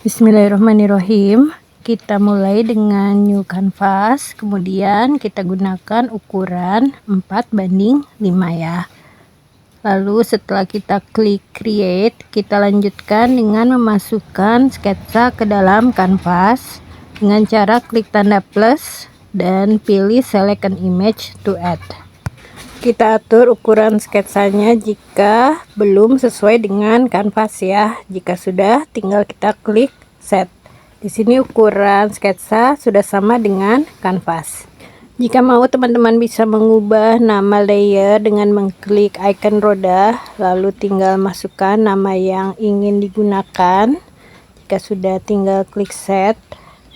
Bismillahirrahmanirrahim. Kita mulai dengan new canvas, kemudian kita gunakan ukuran 4:5 ya. Lalu setelah kita klik create, kita lanjutkan dengan memasukkan sketsa ke dalam kanvas dengan cara klik tanda plus dan pilih select an image to add. Kita atur ukuran sketsanya jika belum sesuai dengan kanvas ya. Jika sudah, tinggal kita klik set. Di sini ukuran sketsa sudah sama dengan kanvas. Jika mau, teman-teman bisa mengubah nama layer dengan mengklik icon roda, lalu tinggal masukkan nama yang ingin digunakan. Jika sudah, tinggal klik set.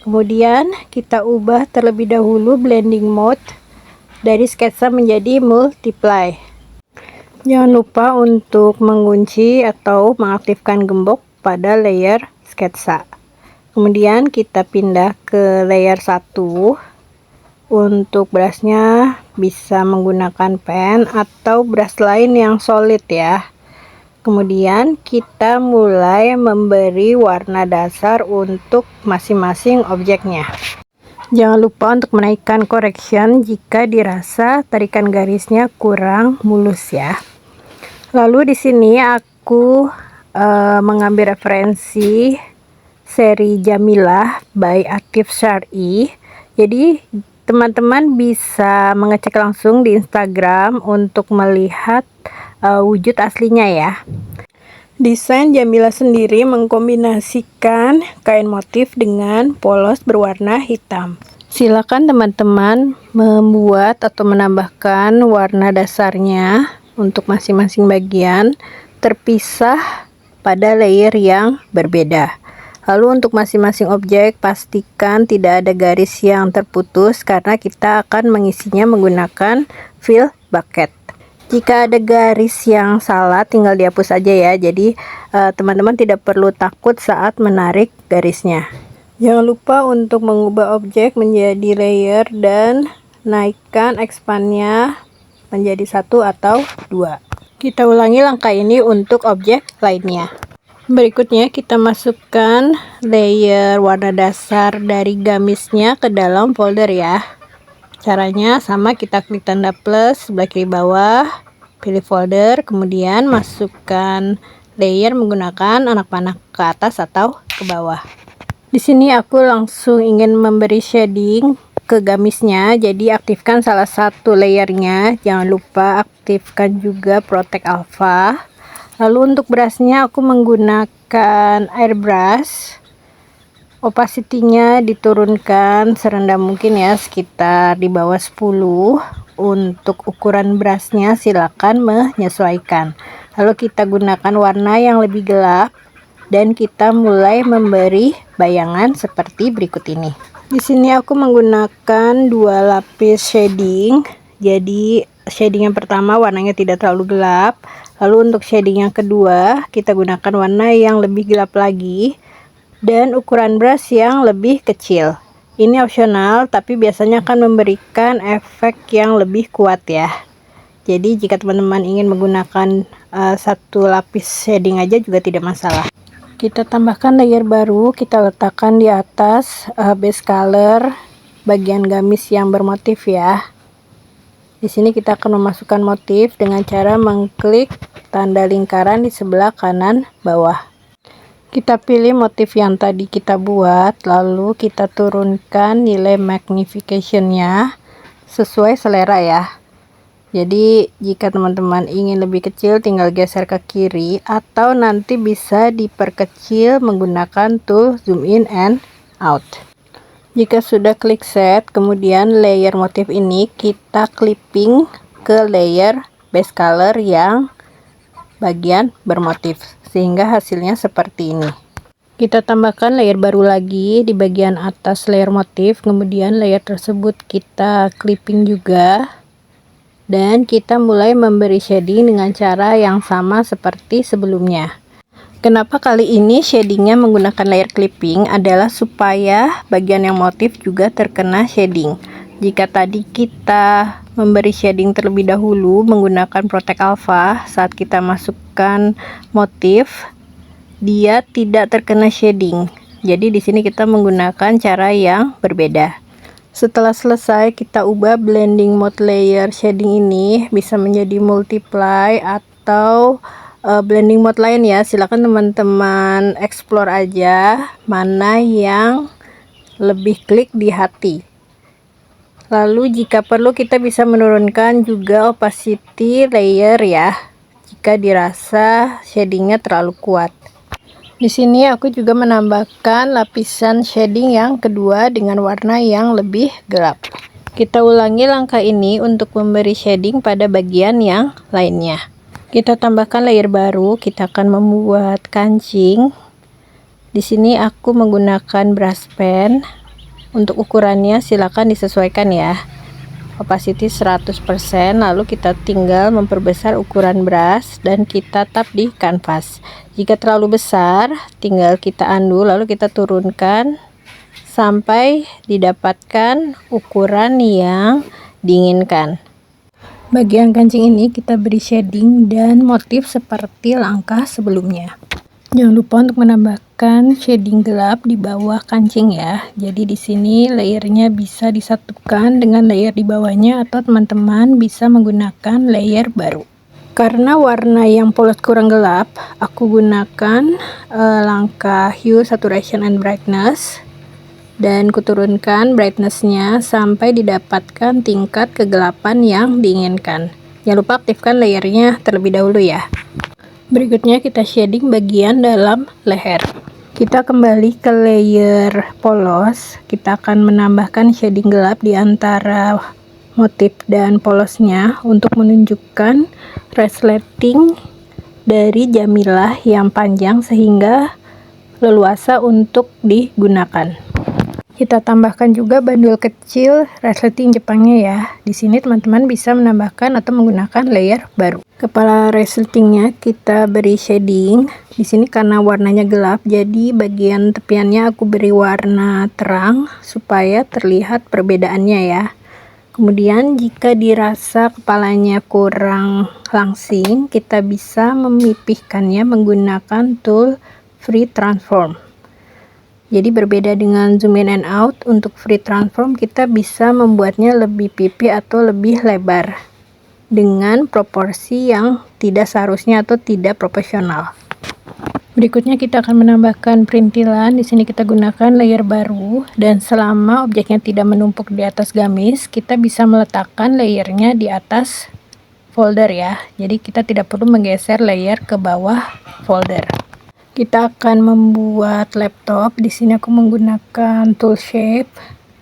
Kemudian kita ubah terlebih dahulu blending mode dari sketsa menjadi multiply. Jangan lupa untuk mengunci atau mengaktifkan gembok pada layer sketsa. Kemudian kita pindah ke layer 1. Untuk brushnya bisa menggunakan pen atau brush lain yang solid ya. Kemudian kita mulai memberi warna dasar untuk masing-masing objeknya. Jangan lupa untuk menaikkan correction jika dirasa tarikan garisnya kurang mulus ya. Lalu di sini aku mengambil referensi seri Jamilah by Akif Syar'i. Jadi teman-teman bisa mengecek langsung di Instagram untuk melihat wujud aslinya ya. Desain Jamilah sendiri mengkombinasikan kain motif dengan polos berwarna hitam. Silakan teman-teman membuat atau menambahkan warna dasarnya untuk masing-masing bagian terpisah pada layer yang berbeda. Lalu untuk masing-masing objek pastikan tidak ada garis yang terputus karena kita akan mengisinya menggunakan fill bucket. Jika ada garis yang salah tinggal dihapus aja ya. Jadi teman-teman tidak perlu takut saat menarik garisnya. Jangan lupa untuk mengubah objek menjadi layer dan naikkan expandnya menjadi 1 atau 2. Kita ulangi langkah ini untuk objek lainnya. Berikutnya kita masukkan layer warna dasar dari gamisnya ke dalam folder ya. Caranya sama, kita klik tanda plus sebelah kiri bawah, pilih folder, kemudian masukkan layer menggunakan anak panah ke atas atau ke bawah. Di sini aku langsung ingin memberi shading ke gamisnya, jadi aktifkan salah satu layernya. Jangan lupa aktifkan juga Protect Alpha. Lalu untuk brushnya aku menggunakan airbrush. Opacity-nya diturunkan serendah mungkin ya, sekitar di bawah 10. Untuk ukuran brushnya silakan menyesuaikan. Lalu kita gunakan warna yang lebih gelap dan kita mulai memberi bayangan seperti berikut ini. Di sini aku menggunakan 2 lapis shading. Jadi shading yang pertama warnanya tidak terlalu gelap. Lalu untuk shading yang kedua kita gunakan warna yang lebih gelap lagi dan ukuran brush yang lebih kecil. Ini opsional tapi biasanya akan memberikan efek yang lebih kuat ya. Jadi jika teman-teman ingin menggunakan 1 lapis shading aja juga tidak masalah. Kita tambahkan layer baru, kita letakkan di atas base color bagian gamis yang bermotif ya. Di sini kita akan memasukkan motif dengan cara mengklik tanda lingkaran di sebelah kanan bawah. Kita pilih motif yang tadi kita buat, lalu kita turunkan nilai magnification-nya sesuai selera ya. Jadi jika teman-teman ingin lebih kecil tinggal geser ke kiri atau nanti bisa diperkecil menggunakan tool zoom in and out. Jika sudah klik set, kemudian layer motif ini kita clipping ke layer base color yang bagian bermotif sehingga hasilnya seperti ini. Kita tambahkan layer baru lagi di bagian atas layer motif, kemudian layer tersebut kita clipping juga dan kita mulai memberi shading dengan cara yang sama seperti sebelumnya. Kenapa kali ini shadingnya menggunakan layer clipping adalah supaya bagian yang motif juga terkena shading. Jika tadi kita memberi shading terlebih dahulu menggunakan Protect Alpha, saat kita masukkan motif dia tidak terkena shading. Jadi di sini kita menggunakan cara yang berbeda. Setelah selesai, kita ubah blending mode layer shading ini bisa menjadi multiply atau blending mode lain ya. Silakan teman-teman explore aja mana yang lebih klik di hati. Lalu jika perlu kita bisa menurunkan juga opacity layer ya, jika dirasa shadingnya terlalu kuat. Di sini aku juga menambahkan lapisan shading yang kedua dengan warna yang lebih gelap. Kita ulangi langkah ini untuk memberi shading pada bagian yang lainnya. Kita tambahkan layer baru, kita akan membuat kancing. Di sini aku menggunakan brush pen. Untuk ukurannya silakan disesuaikan ya. Opacity 100%, lalu kita tinggal memperbesar ukuran brush dan kita tap di kanvas. Jika terlalu besar, tinggal kita undo lalu kita turunkan sampai didapatkan ukuran yang diinginkan. Bagian kancing ini kita beri shading dan motif seperti langkah sebelumnya. Jangan lupa untuk menambahkan shading gelap di bawah kancing ya. Jadi di sini layernya bisa disatukan dengan layer di bawahnya atau teman-teman bisa menggunakan layer baru. Karena warna yang polos kurang gelap, aku gunakan langkah hue, saturation, and brightness. Dan kuturunkan brightnessnya sampai didapatkan tingkat kegelapan yang diinginkan. Jangan lupa aktifkan layernya terlebih dahulu ya. Berikutnya kita shading bagian dalam leher. Kita kembali ke layer polos. Kita akan menambahkan shading gelap di antara motif dan polosnya untuk menunjukkan resleting dari jamilah yang panjang sehingga leluasa untuk digunakan. Kita tambahkan juga bandul kecil resleting Jepangnya ya. Di sini teman-teman bisa menambahkan atau menggunakan layer baru. Kepala resletingnya kita beri shading. Di sini karena warnanya gelap, jadi bagian tepiannya aku beri warna terang supaya terlihat perbedaannya ya. Kemudian jika dirasa kepalanya kurang langsing, kita bisa memipihkannya menggunakan tool free transform. Jadi berbeda dengan zoom in and out, untuk free transform kita bisa membuatnya lebih pipi atau lebih lebar dengan proporsi yang tidak seharusnya atau tidak proporsional. Berikutnya kita akan menambahkan perintilan. Di sini kita gunakan layer baru dan selama objeknya tidak menumpuk di atas gamis, kita bisa meletakkan layernya di atas folder ya. Jadi kita tidak perlu menggeser layer ke bawah folder. Kita akan membuat laptop. Di sini aku menggunakan tool shape.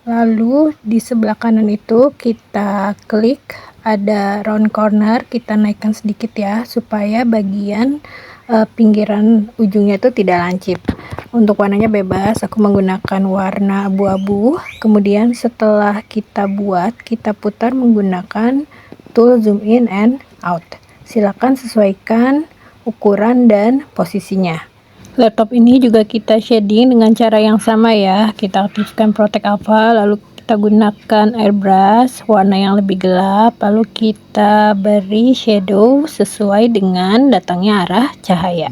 Lalu di sebelah kanan itu kita klik ada round corner, kita naikkan sedikit ya supaya bagian pinggiran ujungnya itu tidak lancip. Untuk warnanya bebas, aku menggunakan warna abu-abu. Kemudian setelah kita buat, kita putar menggunakan tool zoom in and out. Silakan sesuaikan ukuran dan posisinya. Laptop ini juga kita shading dengan cara yang sama ya. Kita aktifkan Protect Alpha, lalu kita gunakan airbrush warna yang lebih gelap, lalu kita beri shadow sesuai dengan datangnya arah cahaya.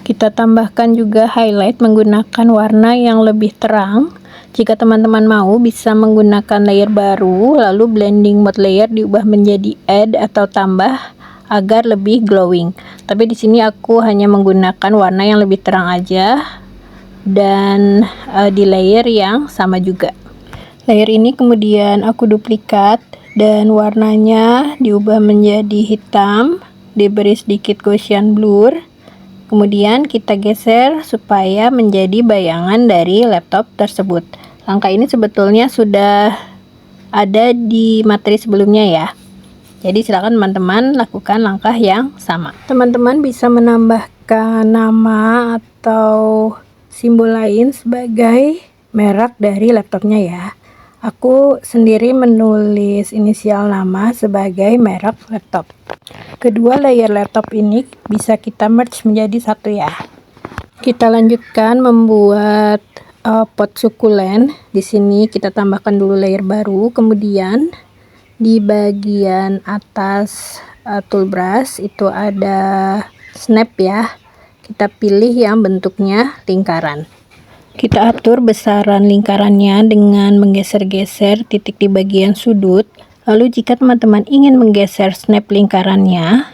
Kita tambahkan juga highlight menggunakan warna yang lebih terang. Jika teman-teman mau bisa menggunakan layer baru, lalu blending mode layer diubah menjadi add atau tambah agar lebih glowing. Tapi di sini aku hanya menggunakan warna yang lebih terang aja dan di layer yang sama juga. Layer ini kemudian aku duplikat dan warnanya diubah menjadi hitam, diberi sedikit Gaussian blur. Kemudian kita geser supaya menjadi bayangan dari laptop tersebut. Langkah ini sebetulnya sudah ada di materi sebelumnya ya. Jadi silakan teman-teman lakukan langkah yang sama. Teman-teman bisa menambahkan nama atau simbol lain sebagai merek dari laptopnya ya. Aku sendiri menulis inisial nama sebagai merek laptop. Kedua layer laptop ini bisa kita merge menjadi satu ya. Kita lanjutkan membuat pot sukulen. Di sini kita tambahkan dulu layer baru, kemudian di bagian atas tool brush itu ada snap ya. Kita pilih yang bentuknya lingkaran. Kita atur besaran lingkarannya dengan menggeser-geser titik di bagian sudut. Lalu jika teman-teman ingin menggeser snap lingkarannya,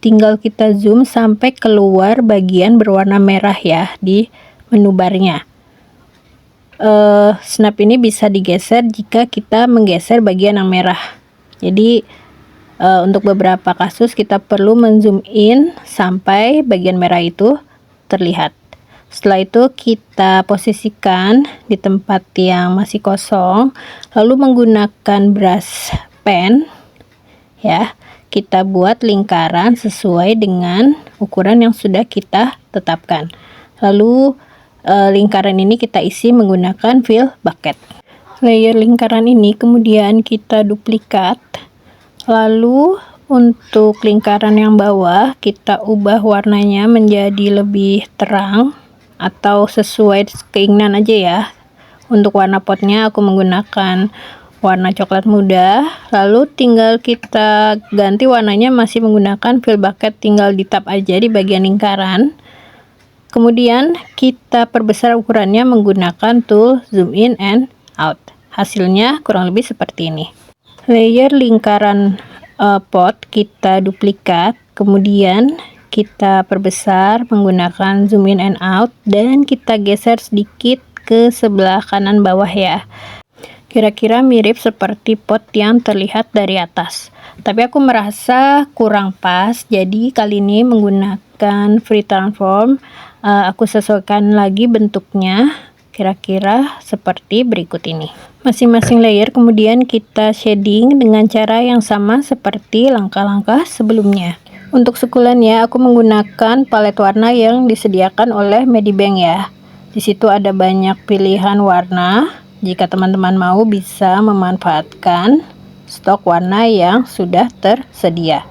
tinggal kita zoom sampai keluar bagian berwarna merah ya di menu barnya. Snap ini bisa digeser jika kita menggeser bagian yang merah. Jadi untuk beberapa kasus kita perlu menzoom in sampai bagian merah itu terlihat. Setelah itu kita posisikan di tempat yang masih kosong, lalu menggunakan brush pen ya, kita buat lingkaran sesuai dengan ukuran yang sudah kita tetapkan. Lalu lingkaran ini kita isi menggunakan fill bucket. Layer lingkaran ini kemudian kita duplikat. Lalu untuk lingkaran yang bawah kita ubah warnanya menjadi lebih terang atau sesuai keinginan aja ya. Untuk warna potnya aku menggunakan warna coklat muda, lalu tinggal kita ganti warnanya masih menggunakan fill bucket, tinggal di tap aja di bagian lingkaran. Kemudian kita perbesar ukurannya menggunakan tool zoom in and out. Hasilnya kurang lebih seperti ini. Layer lingkaran pot kita duplikat, kemudian kita perbesar menggunakan zoom in and out, dan kita geser sedikit ke sebelah kanan bawah ya. Kira-kira mirip seperti pot yang terlihat dari atas, tapi aku merasa kurang pas, jadi kali ini menggunakan free transform. Aku sesuaikan lagi bentuknya kira-kira seperti berikut ini. Masing-masing layer kemudian kita shading dengan cara yang sama seperti langkah-langkah sebelumnya. Untuk sukulennya aku menggunakan palet warna yang disediakan oleh Medibank ya. Di situ ada banyak pilihan warna. Jika teman-teman mau bisa memanfaatkan stok warna yang sudah tersedia.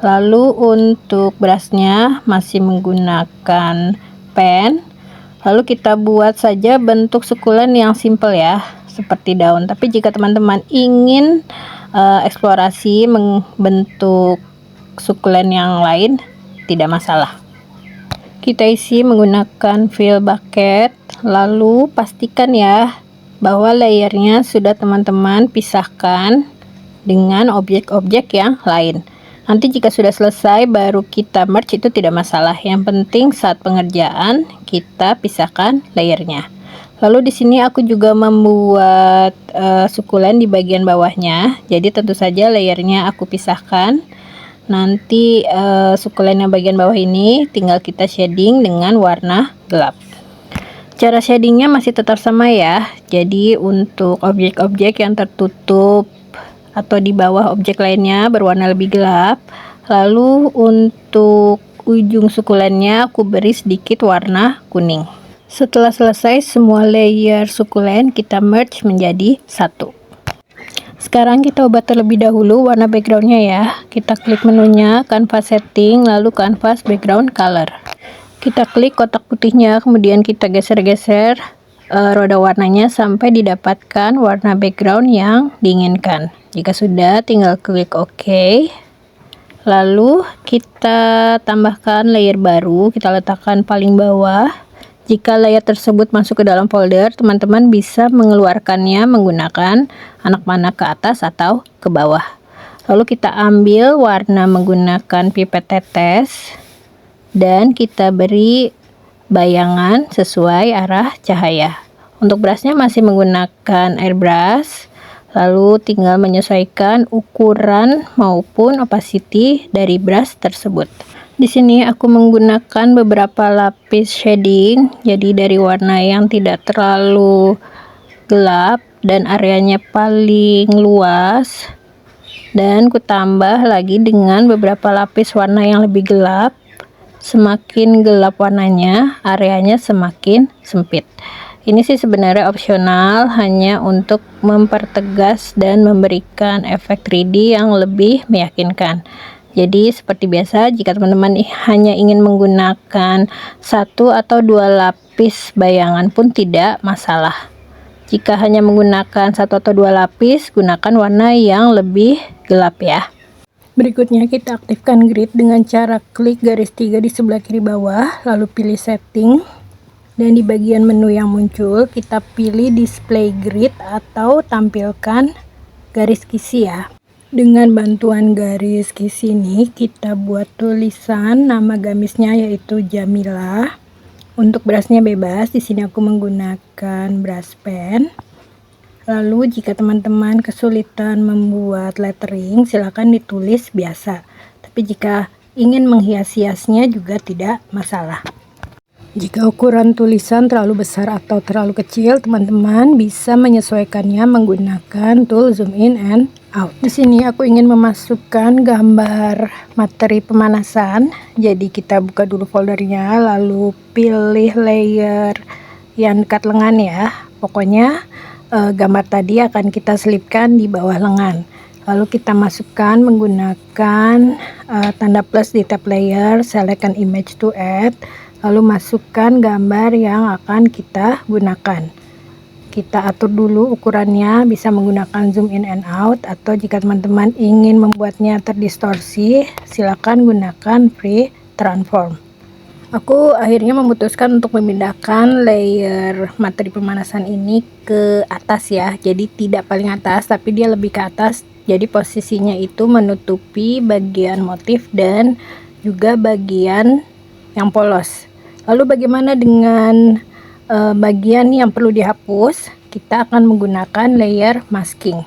Lalu untuk brushnya masih menggunakan pen. Lalu kita buat saja bentuk sukulen yang simple ya, seperti daun. Tapi jika teman-teman ingin eksplorasi membentuk sukulen yang lain, tidak masalah. Kita isi menggunakan fill bucket. Lalu pastikan ya bahwa layernya sudah teman-teman pisahkan dengan objek-objek yang lain. Nanti jika sudah selesai baru kita merge, itu tidak masalah. Yang penting saat pengerjaan kita pisahkan layernya. Lalu di sini aku juga membuat sukulen di bagian bawahnya. Jadi tentu saja layernya aku pisahkan. Nanti sukulen yang bagian bawah ini tinggal kita shading dengan warna gelap. Cara shadingnya masih tetap sama ya. Jadi untuk objek-objek yang tertutup atau di bawah objek lainnya berwarna lebih gelap. Lalu untuk ujung sukulennya aku beri sedikit warna kuning. Setelah selesai semua layer sukulen kita merge menjadi satu. Sekarang kita ubah terlebih dahulu warna backgroundnya ya. Kita klik menunya canvas setting, lalu canvas background color. Kita klik kotak putihnya, kemudian kita geser-geser roda warnanya sampai didapatkan warna background yang diinginkan. Jika sudah, tinggal klik OK. Lalu kita tambahkan layer baru, kita letakkan paling bawah. Jika layer tersebut masuk ke dalam folder, teman-teman bisa mengeluarkannya menggunakan anak panah ke atas atau ke bawah. Lalu kita ambil warna menggunakan pipet tetes dan kita beri bayangan sesuai arah cahaya. Untuk brushnya masih menggunakan airbrush. Lalu tinggal menyesuaikan ukuran maupun opacity dari brush tersebut. Di sini aku menggunakan beberapa lapis shading, jadi dari warna yang tidak terlalu gelap dan areanya paling luas, dan ku tambah lagi dengan beberapa lapis warna yang lebih gelap. Semakin gelap warnanya, areanya semakin sempit. Ini sih sebenarnya opsional, hanya untuk mempertegas dan memberikan efek 3D yang lebih meyakinkan. Jadi seperti biasa, jika teman-teman hanya ingin menggunakan 1 atau 2 lapis bayangan pun tidak masalah. Jika hanya menggunakan 1 atau 2 lapis, gunakan warna yang lebih gelap ya. Berikutnya kita aktifkan grid dengan cara klik garis 3 di sebelah kiri bawah, lalu pilih setting. Dan di bagian menu yang muncul, kita pilih display grid atau tampilkan garis kisi ya. Dengan bantuan garis kisi ini, kita buat tulisan nama gamisnya yaitu Jamila. Untuk brushnya bebas, di sini aku menggunakan brush pen. Lalu jika teman-teman kesulitan membuat lettering, silakan ditulis biasa. Tapi jika ingin menghias-hiasnya juga tidak masalah. Jika ukuran tulisan terlalu besar atau terlalu kecil, teman-teman bisa menyesuaikannya menggunakan tool zoom in and out. Di sini aku ingin memasukkan gambar materi pemanasan. Jadi kita buka dulu foldernya, lalu pilih layer yang dekat lengan ya. Pokoknya gambar tadi akan kita selipkan di bawah lengan. Lalu kita masukkan menggunakan tanda plus di tab layer, select an image to add. Lalu masukkan gambar yang akan kita gunakan. Kita atur dulu ukurannya, bisa menggunakan zoom in and out, atau jika teman-teman ingin membuatnya terdistorsi, silakan gunakan free transform. Aku akhirnya memutuskan untuk memindahkan layer materi pemanasan ini ke atas ya, jadi tidak paling atas tapi dia lebih ke atas, jadi posisinya itu menutupi bagian motif dan juga bagian yang polos. Lalu bagaimana dengan bagian yang perlu dihapus? Kita akan menggunakan layer masking.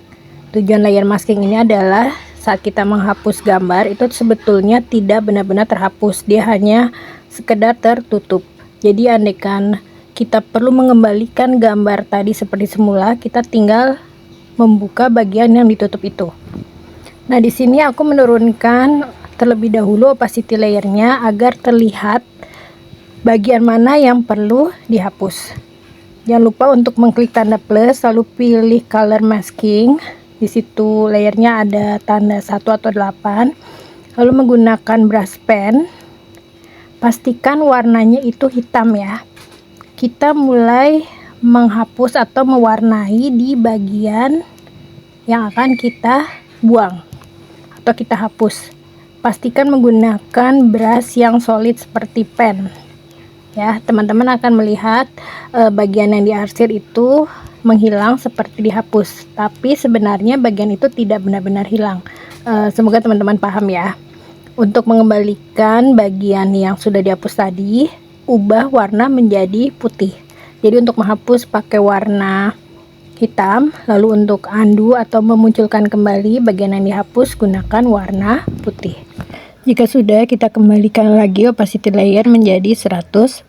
Tujuan layer masking ini adalah saat kita menghapus gambar itu sebetulnya tidak benar-benar terhapus, dia hanya sekedar tertutup. Jadi andaikan kita perlu mengembalikan gambar tadi seperti semula, kita tinggal membuka bagian yang ditutup itu. Nah, di sini aku menurunkan terlebih dahulu opacity layernya agar terlihat bagian mana yang perlu dihapus. Jangan lupa untuk mengklik tanda plus, lalu pilih color masking. Di situ layernya ada tanda 1 atau 8. Lalu menggunakan brush pen, pastikan warnanya itu hitam ya. Kita mulai menghapus atau mewarnai di bagian yang akan kita buang atau kita hapus. Pastikan menggunakan brush yang solid seperti pen. Ya, teman-teman akan melihat bagian yang diarsir itu menghilang seperti dihapus, tapi sebenarnya bagian itu tidak benar-benar hilang. Semoga teman-teman paham ya. Untuk mengembalikan bagian yang sudah dihapus tadi, ubah warna menjadi putih. Jadi untuk menghapus pakai warna hitam, lalu untuk undo atau memunculkan kembali bagian yang dihapus gunakan warna putih. Jika sudah, kita kembalikan lagi opacity layer menjadi 100%.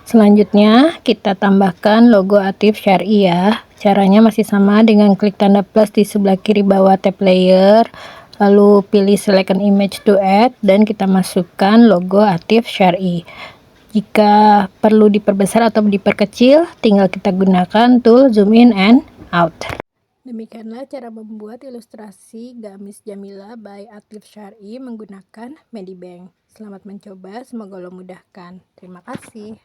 Selanjutnya, kita tambahkan logo Atif Syar'i ya. Caranya masih sama dengan klik tanda plus di sebelah kiri bawah tab layer, lalu pilih select an image to add, dan kita masukkan logo Atif Syar'i. Jika perlu diperbesar atau diperkecil, tinggal kita gunakan tool zoom in and out. Demikianlah cara membuat ilustrasi gamis Jamila by Atif Syar'i menggunakan Medibank. Selamat mencoba, semoga Allah mudahkan. Terima kasih.